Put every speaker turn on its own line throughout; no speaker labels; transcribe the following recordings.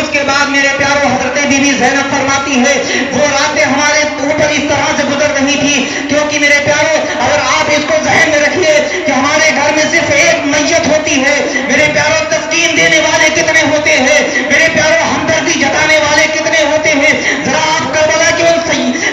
اس کے بعد میرے پیاروں حضرت بی بی زینب فرماتی ہے وہ راتیں ہمارے اوپر اس طرح سے گزر رہی تھی کیونکہ میرے پیاروں اگر آپ اس کو ذہن میں رکھیے کہ ہمارے گھر میں صرف ایک میت ہوتی ہے، میرے پیاروں تسکین دینے والے کتنے ہوتے ہیں، میرے پیاروں ہمدردی جتانے والے کتنے ہوتے ہیں. ذرا آپ کربلا کے ان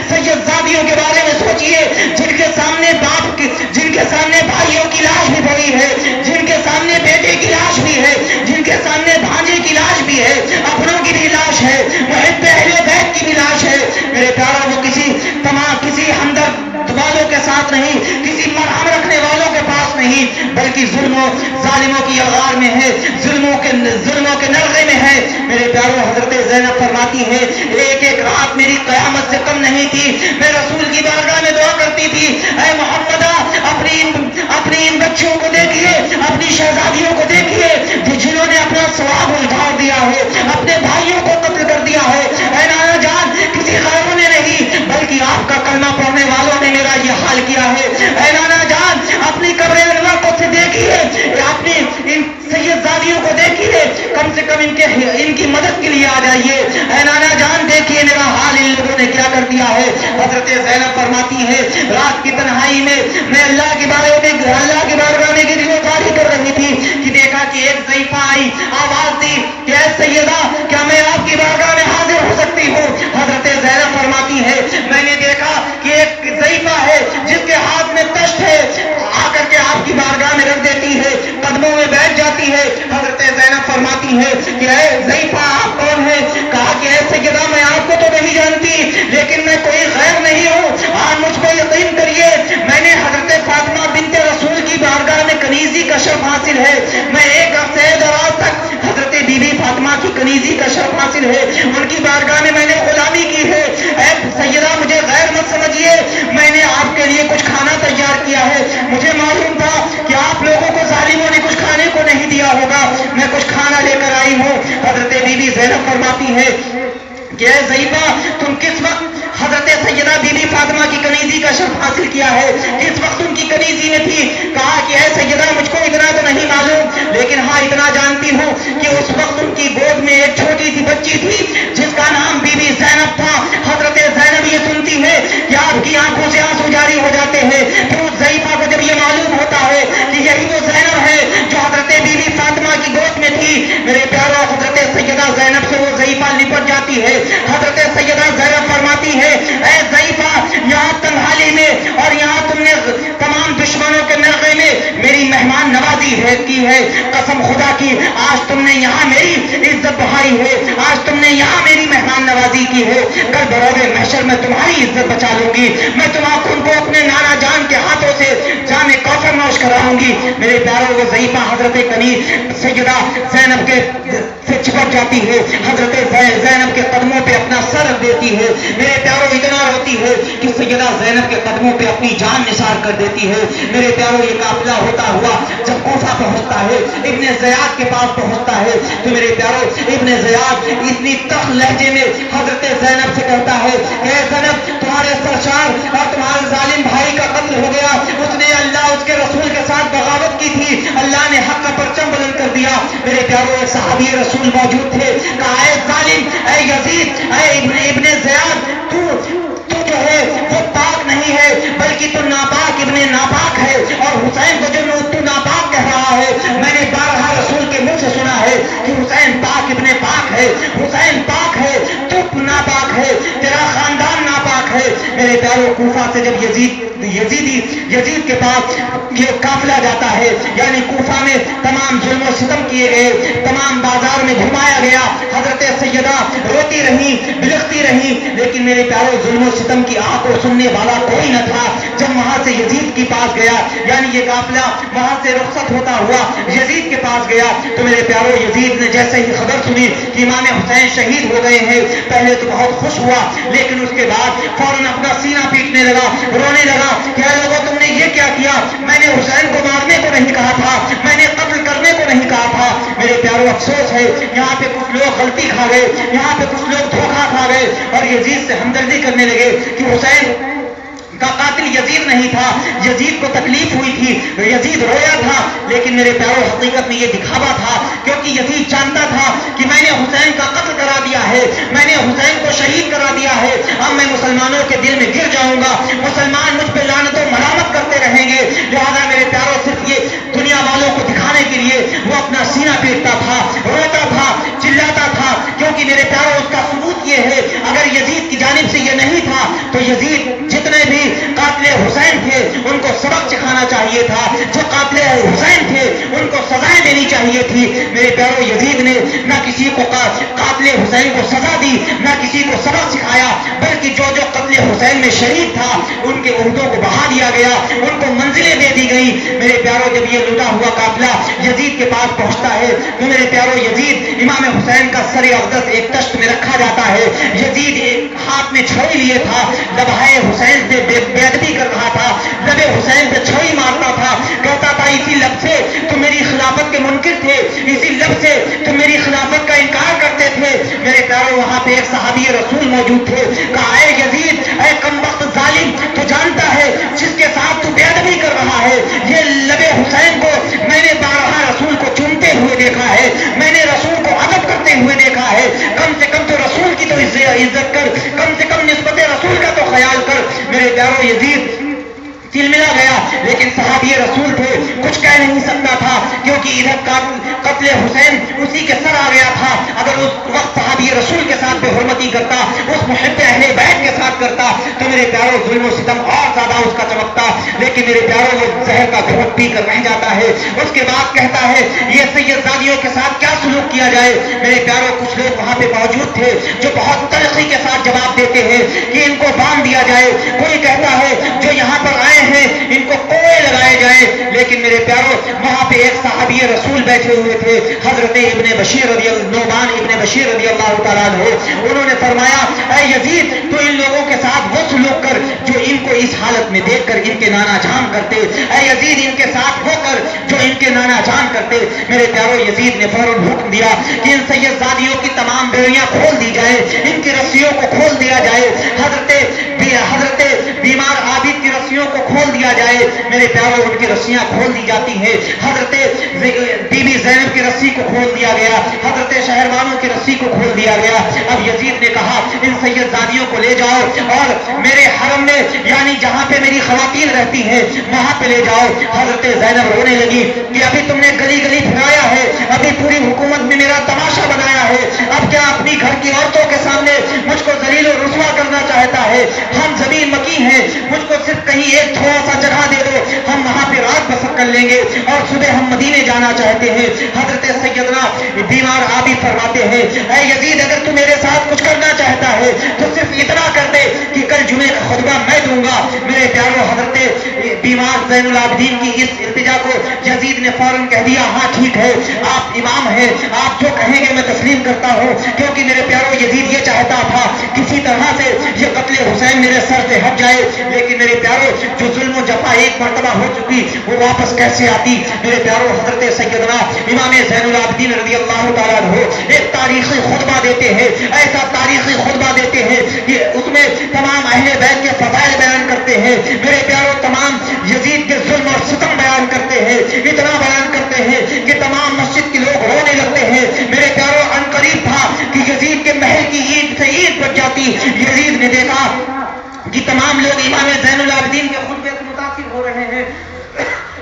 سیدزادیوں کے بارے میں سوچئے جن کے سامنے باپ کی، جن کے سامنے بھائیوں کی لاش بھی پڑی ہے، جن کے سامنے بیٹے کی لاش بھی ہے، جن کے سامنے بھانجے کی لاش بھی ہے، اپنوں کی بھی لاش ہے، محب اہل بیت کی بھی لاش ہے. میرے پیاروں وہ کسی ہمدرد والوں کے ساتھ نہیں، کسی مرہم رکھنے والوں کے پاس نہیں، بلکہ ظالموں کی الغار میں ہے، ظلموں کے نرغے میں ہے. میرے پیاروں حضرت زینب فرماتی ہے ایک ایک رات میری قیامت سے کم نہیں تھی، میں رسول کی بارگاہ میں دعا کرتی تھی اے محمدہ اپنی ان بچوں کو دیکھیے، اپنی شہزادیوں کو دیکھیے جنہوں نے اپنا ثواب اجاڑ دیا ہے، اپنے بھائیوں کو قتل کر دیا ہے. اے نانا جان کسی غیروں نے نہیں بلکہ آپ کا کلمہ پڑھنے والوں نے میرا یہ حال کیا ہے. اے نانا جان اپنی قبر انور کو سے دیکھیے، اپنی ان سیدزادیوں کو دیکھیے، کم سے کم ان کی مدد کے لیے آ جائیے. اے نانا جان دیکھیے میرا حال ان لوگوں نے کیا کر دیا ہے. حضرت زینب فرماتی ہے رات کی تنہائی میں اللہ کی بارگاہ میں گریبانگی کر رہی تھی کہ دیکھا کہ ایک ضعیفہ آئی، آواز دی کہ اے سیدہ کیا میں آپ کی بارگاہ میں حاضر ہو سکتی ہوں. حضرت زینب فرماتی ہے میں نے دیکھا کہ ایک ضعیفہ ہے جس کے ہاتھ میں تشت ہے، آ کر کے آپ کی بارگاہ میں رکھ دیتی ہے، قدموں میں بیٹھ جاتی ہے. حضرت زینب فرماتی ہے کہ اے ضعیفہ آپ کون ہیں؟ کہا کہ اے سیدہ میں آپ کو تو نہیں جانتی لیکن میں کوئی غیر نہیں ہوں، آپ مجھ کو یقین کریے میں نے حضرت فاطمہ بنت رسول کی بارگاہ میں کنیزی کا شرف حاصل ہے، میں ایک عرصے دراز تک حضرت بی بی فاطمہ کی کنیزی کا شرف حاصل ہے، ان کی بارگاہ میں نے غلامی کی ہے. اے سیدہ مجھے غیر مت سمجھیے، میں نے آپ کے لیے کچھ کھانا تیار کیا ہے، مجھے معلوم تھا کہ آپ لوگوں کو ظالموں نے کچھ کھانے کو نہیں دیا ہوگا، میں کچھ کھانا لے کر آئی ہوں. حضرت بی بی زینب فرماتی ہے کہ اے ضعیفہ تم کس وقت حضرت سیدہ بی بی فاطمہ کی کنیزی کا شرف حاصل کیا ہے، کس وقت ان کی کنیزی میں تھی؟ کہا کہ اے سیدہ مجھ کو اتنا تو نہیں معلوم لیکن ہاں اتنا جانتی ہوں کہ اس وقت ان کی گود میں ایک چھوٹی سی بچی تھی جس کا نام بی بی زینب تھا. حضرت زینب یہ سنتی ہے کہ آپ کی آنکھوں سے آنسو جاری ہو جاتے ہیں. پھر اس ضعیفہ کو جب یہ معلوم ہوتا ہے کہ یہی وہ زینب ہے جو حضرت بی بی فاطمہ کی گود میں تھی، میرے پیاروں حضرت سیدہ زینب سے وہ ضعیفہ لپٹ جاتی ہے. حضرت سیدہ زینب فرماتی ہے اے ضعیفہ یہاں تنہائی میں اور یہاں تم نے تمام دشمنوں کے نرغے میں میری مہمان نوازی کی ہے، قسم خدا کی آج تم نے یہاں میری عزت بڑھائی ہے، آج تم نے یہاں میری مہمان نوازی کی ہے، کل بروز محشر میں تمہاری عزت بچا لوں گی، میں تم کو اپنے نانا جان کے ہاتھوں سے جام کوثر نوش کراؤں گی. میرے پیاروں وہ ضعیفہ حضرت سیدہ زینب کے سے چپک جاتی ہے، حضرت زینب کے قدموں پہ اپنا سر رکھ دیتی ہے. میرے پیاروں اتنا روتی ہے کہ سیدہ زینب کے قدموں پہ اپنی جان نثار کر دیتی ہے. میرے پیاروں یہ قافلہ ہوتا ہوا جب کوفہ پہنچتا ہے، ابن زیاد کے پاس پہنچتا ہے تو میرے پیاروں ابن زیاد اتنی تخت لہجے میں حضرت زینب سے کہتا ہے اے زینب تمہارے سرشار اور تمہارے ظالم بھائی کا قتل ہو گیا، اس نے اللہ اس کے رسول کے ساتھ بغاوت کی تھی، اللہ نے حق کا پرچم بلند کر دیا. میرے پیاروں ایک صحابی رسول موجود تھے، کہا اے ظالم اے یزید اے ابن زیاد تو جو ہے وہ پاک نہیں ہے بلکہ تو ناپاک ابن ناپاک ہے، اور حسین کو جو تو ناپاک کہہ رہا ہے میں نے بارہا رسول کے منہ سے سنا ہے کہ حسین پاک ابن پاک ہے، حسین پاک ہے تو ناپاک ہے، تیرا خاندان ناپاک ہے. میرے پیاروں کوفہ سے جب یزید کے پاس یہ قافلہ جاتا ہے، یعنی کوفہ میں تمام ظلم و ستم کیے گئے، تمام بازار میں گھمایا گیا، حضرت سیدہ روتی رہی بلکتی رہی، لیکن میرے پیاروں ظلم و ستم کی آہ کو سننے والا کوئی نہ تھا. جب وہاں سے یزید کے پاس گیا، یعنی یہ قافلہ وہاں سے رخصت ہوتا ہوا یزید کے پاس گیا تو میرے پیاروں یزید نے جیسے ہی خبر سنی کہ امام حسین شہید ہو گئے ہیں، پہلے تو بہت خوش ہوا لیکن اس کے بعد فوراً اپنا سینہ پیٹنے لگا، رونے لگا کہ اے لوگوں تم نے یہ کیا کیا، میں نے حسین کو مارنے کو نہیں کہا تھا، میں نے قتل کرنے کو نہیں کہا تھا. میرے پیاروں افسوس ہے یہاں پہ کچھ لوگ غلطی کھا گئے، یہاں پہ کچھ لوگ دھوکہ کھا گئے اور یزید سے ہمدردی کرنے لگے کہ حسین کا قاتل یزید نہیں تھا، یزید کو تکلیف ہوئی تھی، یزید رویا تھا، لیکن میرے پیاروں حقیقت میں یہ دکھاوا تھا کیونکہ یزید جانتا تھا کہ میں نے حسین کا قتل میں نے حسین کو شہید کرا دیا ہے، اب میں مسلمانوں کے دل میں گر جاؤں گا، مسلمان مجھ پہ لعنت و ملامت کرتے رہیں گے۔ لہذا میرے پیاروں صرف یہ دنیا والوں کو دکھانے کے لیے وہ اپنا سینہ پیٹتا تھا، روتا تھا، چلاتا تھا، کیونکہ میرے پیاروں اس کا ثبوت یہ ہے اگر یزید کی جانب سے یہ نہیں تھا تو یزید جتنے بھی قاتل حسین تھے ان کو سبق سکھانا چاہیے تھا، جو قاتل حسین تھے ان کو سزائیں دینی چاہیے تھی۔ میرے پیاروں یزید نے نہ کسی کو قاتل حسین کو سزا دی، نہ کسی کو سبق سکھایا، بلکہ جو جو قتل حسین میں شریک تھا ان کے عہدوں کو بڑھا دیا گیا، ان کو منزلیں دے دی گئی۔ میرے پیاروں جب یہ لوٹا ہوا قافلہ یزید کے پاس پہنچتا ہے تو میرے پیاروں یزید امام حسین کا سر اقدس ایک تشت میں رکھا جاتا ہے۔ یزید ایک ہاتھ میں چھڑی لیے تھا، لبہائے حسین سے بے ادبی کر رہا تھا، لبے حسین سے چھڑی مارتا تھا، کہتا تھا اسی لب سے تو میری خلافت کے منکر تھے، اسی لب سے تو میری خلافت کا انکار کرتے تھے۔ میرے پیاروں وہاں پہ ایک صحابی رسول موجود تھے، کہا اے یزید، اے کمبخت ظالم، تو جانتا ہے جس کے ساتھ تو بے ادبی کر رہا ہے یہ لبے حسین کو میں نے بارہا رسول کو چومتے ہوئے دیکھا ہے، میں نے رسول کو ادب کرتے ہوئے دیکھا ہے، کم سے کم تو رسول کی تو عزت کر، کم سے کم نسبت رسول کا تو خیال کر۔ میرے پیاروں یزید تلملا گیا، لیکن صحابی رسول تھے، کچھ کہہ نہیں سکتا تھا، کیونکہ ادھر قتل حسین اسی کے سر آ گیا تھا۔ اگر اس وقت صحابی رسول کے ساتھ بے حرمتی کرتا، اس محب اہل بیت کے ساتھ کرتا تو میرے پیاروں ظلم و ستم اور زیادہ اس کا چمکتا، لیکن میرے پیاروں وہ زہر کا گھونٹ پی کر رہ جاتا ہے۔ اس کے بعد کہتا ہے یہ سیدزادیوں کے ساتھ کیا سلوک کیا جائے۔ میرے پیاروں کچھ لوگ وہاں پہ موجود تھے جو بہت تلخی کے ساتھ جواب دیتے ہیں کہ ان کو باندھ دیا جائے، کوئی کہتا ہے جو یہاں پر آئے ہیں ان کو کوئے لگائے جائے، لیکن میرے پیاروں وہاں پہ ایک صحابی رسول بیٹھے ہوئے تھے، حضرت ابن بشیر نعمان ابن بشیر رضی اللہ تعالیٰ عنہ، انہوں نے فرمایا اے یزید تو ان لوگوں کے ساتھ وہ سلوک کر جو ان کو اس حالت میں دیکھ کر ان کے نانا جان کرتے، اے یزید ان کے ساتھ وہ کر جو ان کے نانا جان کرتے۔ میرے پیاروں یزید نے فوراً حکم دیا کہ ان سیدزادیوں کی تمام بیڑیاں کھول دی جائے، ان کی رسیوں کو کھول دیا جائے، حضرت بیمار عابد کی رسیوں کو کھول دیا جائے۔ میرے پیاروں ان کی رسیاں کھول دی جاتی ہیں، حضرت بی بی زینب کی رسی کو کھول دیا گیا، حضرت شہروانوں کی رسی کو کھول دیا گیا۔ اب یزید نے کہا ان سیدزادیوں کو لے جاؤ اور میرے حرم میں یعنی جہاں پہ میری خواتین رہتی ہیں وہاں پہ لے جاؤ۔ حضرت زینب رونے لگی کہ ابھی تم نے گلی گلی پھرایا ہے، ابھی پوری حکومت میں میرا تماشا بنایا ہے، اب کیا اپنی گھر کی عورتوں کے سامنے مجھ کو ذلیل و رسوا کرنا چاہتا ہے؟ ہم زمین مکی ہیں، مجھ کو صرف کہیں ایک تھوڑا سا جگہ دے دو، ہم وہاں پہ رات بسر کر لیں گے اور صبح ہم مدینے جانا چاہتے ہیں۔ حضرت سیدنا بیمار عابد فرماتے ہیں اے یزید اگر تو میرے ساتھ کچھ کرنا چاہتا ہے تو صرف اتنا کر دے کہ کل جمعے کا خطبہ میں دوں گا۔ میرے پیاروں حضرت بیمار زین العابدین کی اس التجا کو یزید نے فوراً کہہ دیا ہاں ٹھیک ہے، آپ امام ہیں، آپ جو کہیں گے میں تسلیم کرتا ہوں، کیونکہ میرے پیاروں یزید یہ چاہتا تھا کسی طرح سے یہ قتل حسین میرے سر سے ہٹ جائے، لیکن میرے پیاروں جو ظلم و جفا ایک مرتبہ ہو چکی وہ واپس کیسے آتی۔ میرے پیاروں حضرت سیدنا امام زین العابدین رضی اللہ تعالیٰ عنہ ایک تاریخی خطبہ دیتے ہیں، ایسا تاریخی خطبہ دیتے ہیں کہ اس میں تمام اہل بیت کے فضائل بیان کرتے ہیں، میرے پیاروں تمام یزید کے ظلم اور ستم بیان کرتے ہیں، اتنا بیان کرتے ہیں کہ تمام مسجد کے لوگ رونے لگتے ہیں۔ میرے پیاروں عنقریب تھا کہ یزید کے محل کی اینٹ سے اینٹ بچ جاتی۔ یزید نے دیکھا کہ تمام لوگ امام زین العابدین کے خطبے سے متاثر ہو رہے ہیں،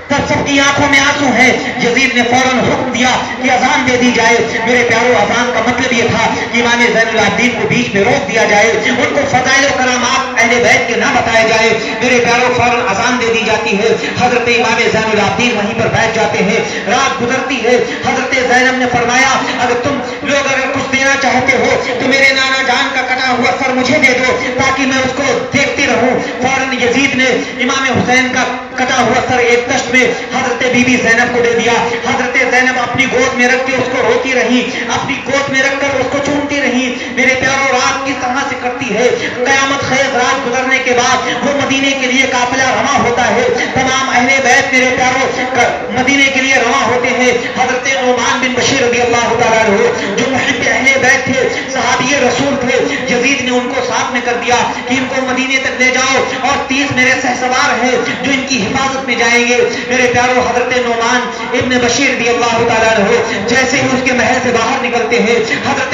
تب سب کی آنکھوں میں آنسو ہیں۔ یزید نے فوراً حکم دیا کہ اذان دے دی جائے۔ میرے پیاروں اذان کا مطلب یہ تھا کہ امام زین العابدین کو بیچ میں روک دیا جائے، ان کو فضائل و کرامات اہل بیت کے نہ بتائے جائے۔ میرے پیاروں فوراً اذان دے دی جاتی ہے، حضرت امام زین العابدین وہیں پر بیٹھ جاتے ہیں، رات گزرتی ہے۔ حضرت زینب نے فرمایا اگر تم لوگ اگر کچھ دینا چاہتے ہو تو میرے نانا جان کا کٹا ہوا سر مجھے دے دو تاکہ میں اس کو دیکھتی رہوں۔ فوراً یزید نے امام حسین کا کٹا ہوا سر ایک تشت میں حضرت بی بی زینب کو دے دیا۔ حضرت زینب اپنی گود میں رکھ کے اس کو روتی رہی، اپنی گود میں رکھ کر اس کو چومتی رہی۔ میرے پیاروں رات کس طرح سے کرتی ہے، قیامت خیز رات گزرنے کے بعد وہ مدینے کے لیے قافلہ رواں ہوتا ہے، تمام اہل بیت میرے پیاروں مدینے کے لیے رواں ہوتے ہیں۔ حضرت نعمان بن بشیر رضی اللہ تعالیٰ عنہ جو محب اہل بیت تھے، صحابی رسول تھے، یزید نے ان کو ساتھ میں کر دیا کہ ان کو مدینے تک لے جاؤ اور 30 میرے سہسوار ہیں جو ان کی حفاظت میں جائیں گے۔ میرے پیاروں حضرت نعمان ابن بشیر رضی اللہ تعالیٰ عنہ جیسے ہی اس کے محل سے باہر نکلتے ہیں، حضرت